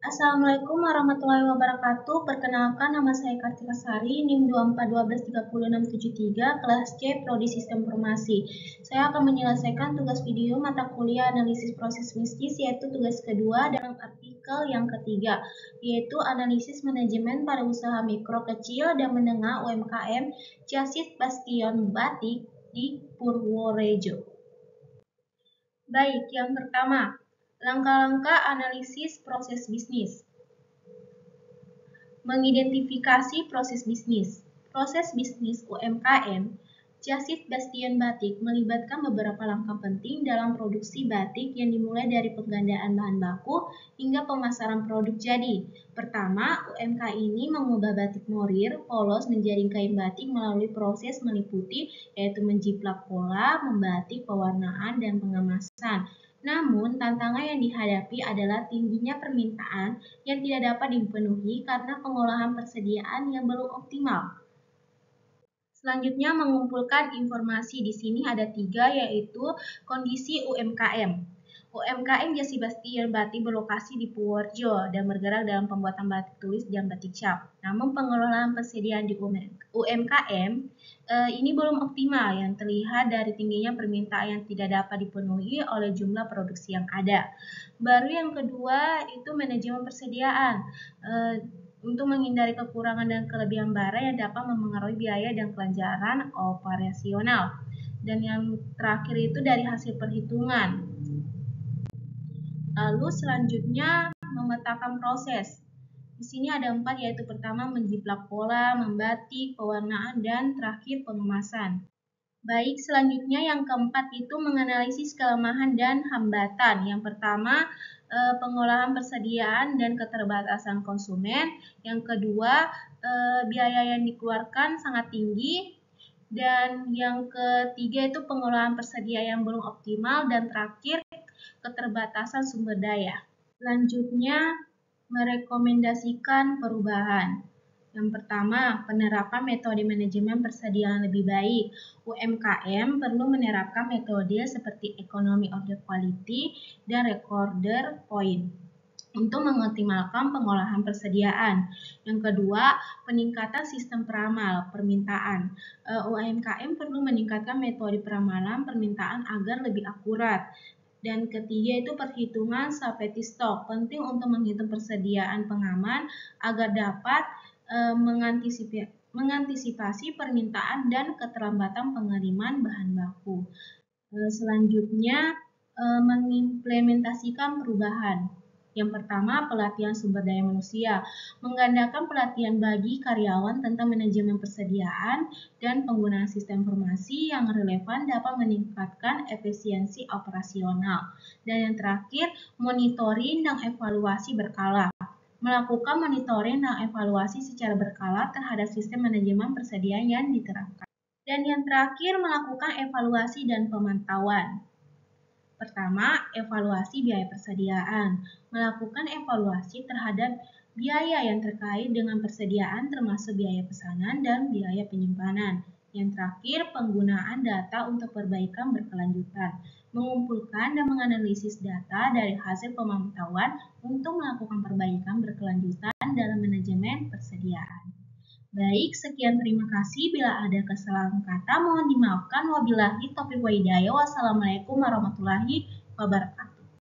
Assalamualaikum warahmatullahi wabarakatuh. Perkenalkan, nama saya Kartika Sari, NIM 24123063, kelas C, Prodi Sistem Informasi. Saya akan menyelesaikan tugas video mata kuliah analisis proses bisnis, yaitu tugas kedua dalam artikel yang ketiga, yaitu analisis manajemen pada usaha mikro, kecil, dan menengah UMKM Jasid Bastion Batik di Purworejo. Baik, yang pertama, langkah-langkah analisis proses bisnis. Mengidentifikasi proses bisnis. Proses bisnis UMKM Jasid Bastion Batik melibatkan beberapa langkah penting dalam produksi batik yang dimulai dari penggandaan bahan baku hingga pemasaran produk jadi. Pertama, UMK ini mengubah batik morir polos menjadi kain batik melalui proses meliputi, yaitu menjiplak pola, membatik, pewarnaan, dan pengemasan. Namun, tantangan yang dihadapi adalah tingginya permintaan yang tidak dapat dipenuhi karena pengolahan persediaan yang belum optimal. Selanjutnya, mengumpulkan informasi di sini ada 3, yaitu kondisi UMKM. UMKM Jasid Bastion Batik berlokasi di Purworejo dan bergerak dalam pembuatan batik tulis dan batik cap. Namun pengelolaan persediaan di UMKM ini belum optimal, yang terlihat dari tingginya permintaan yang tidak dapat dipenuhi oleh jumlah produksi yang ada. Baru yang kedua itu manajemen persediaan. Untuk menghindari kekurangan dan kelebihan barang yang dapat mempengaruhi biaya dan kelancaran operasional. Dan yang terakhir itu dari hasil perhitungan. Lalu selanjutnya memetakan proses. Di sini ada 4, yaitu pertama menjiplak pola, membatik, pewarnaan, dan terakhir pengemasan. Baik, selanjutnya yang keempat itu menganalisis kelemahan dan hambatan. Yang pertama, pengolahan persediaan dan keterbatasan konsumen. Yang kedua, biaya yang dikeluarkan sangat tinggi. Dan yang ketiga itu pengolahan persediaan yang belum optimal. Dan terakhir, keterbatasan sumber daya. Selanjutnya, merekomendasikan perubahan. Yang pertama, penerapan metode manajemen persediaan lebih baik. UMKM perlu menerapkan metode seperti economy of the quality dan recorder point untuk mengoptimalkan pengolahan persediaan. Yang kedua, peningkatan sistem peramal permintaan. UMKM perlu meningkatkan metode peramalan permintaan agar lebih akurat. Dan ketiga itu perhitungan safety stock, penting untuk menghitung persediaan pengaman agar dapat mengantisipasi permintaan dan keterlambatan pengiriman bahan baku. Selanjutnya, mengimplementasikan perubahan. Yang pertama, pelatihan sumber daya manusia. Menggandakan pelatihan bagi karyawan tentang manajemen persediaan dan penggunaan sistem informasi yang relevan dapat meningkatkan efisiensi operasional. Dan yang terakhir, monitoring dan evaluasi berkala. Melakukan monitoring dan evaluasi secara berkala terhadap sistem manajemen persediaan yang diterapkan. Dan yang terakhir, melakukan evaluasi dan pemantauan. Pertama, evaluasi biaya persediaan. Melakukan evaluasi terhadap biaya yang terkait dengan persediaan termasuk biaya pesanan dan biaya penyimpanan. Yang terakhir, penggunaan data untuk perbaikan berkelanjutan. Mengumpulkan dan menganalisis data dari hasil pemantauan untuk melakukan perbaikan berkelanjutan dalam manajemen persediaan. Baik, sekian, terima kasih. Bila ada kesalahan kata, mohon dimaafkan. Wabillahi taufiq wa hidayah. Wassalamualaikum warahmatullahi wabarakatuh.